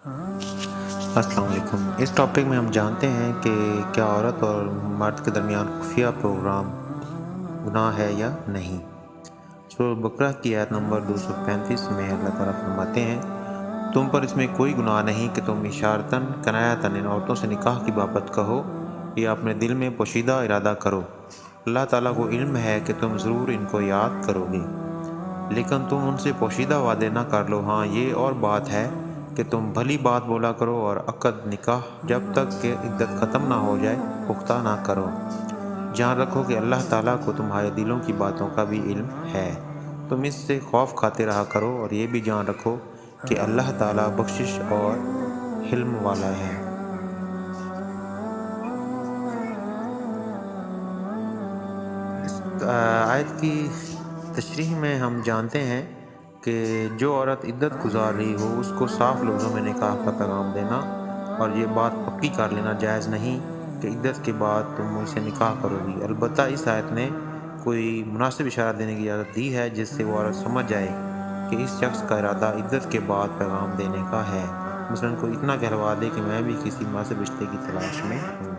السلام علیکم۔ اس ٹاپک میں ہم جانتے ہیں کہ کیا عورت اور مرد کے درمیان خفیہ پروگرام گناہ ہے یا نہیں۔ سورۃ بقرہ کی آیت نمبر 235 میں اللہ تعالیٰ فرماتے ہیں، تم پر اس میں کوئی گناہ نہیں کہ تم اشارتاً کنایتاً ان عورتوں سے نکاح کی بابت کہو یا اپنے دل میں پوشیدہ ارادہ کرو۔ اللہ تعالیٰ کو علم ہے کہ تم ضرور ان کو یاد کرو گے، لیکن تم ان سے پوشیدہ وعدے نہ کر لو۔ ہاں، یہ اور بات ہے کہ تم بھلی بات بولا کرو اور عقد نکاح جب تک کہ عدت ختم نہ ہو جائے پختہ نہ کرو۔ جان رکھو کہ اللہ تعالیٰ کو تمہارے دلوں کی باتوں کا بھی علم ہے۔ تم اس سے خوف کھاتے رہا کرو اور یہ بھی جان رکھو کہ اللہ تعالیٰ بخشش اور حلم والا ہے۔ اس آیت کی تشریح میں ہم جانتے ہیں کہ جو عورت عدت گزار رہی ہو اس کو صاف لفظوں میں نکاح کا پیغام دینا اور یہ بات پکی کر لینا جائز نہیں کہ عدت کے بعد تم مجھ سے نکاح کرو گی۔ البتہ اس آیت نے کوئی مناسب اشارہ دینے کی اجازت دی ہے جس سے وہ عورت سمجھ جائے کہ اس شخص کا ارادہ عدت کے بعد پیغام دینے کا ہے۔ مثلاً کوئی اتنا کہلوا دے کہ میں بھی کسی مناسب رشتے کی تلاش میں ہوں۔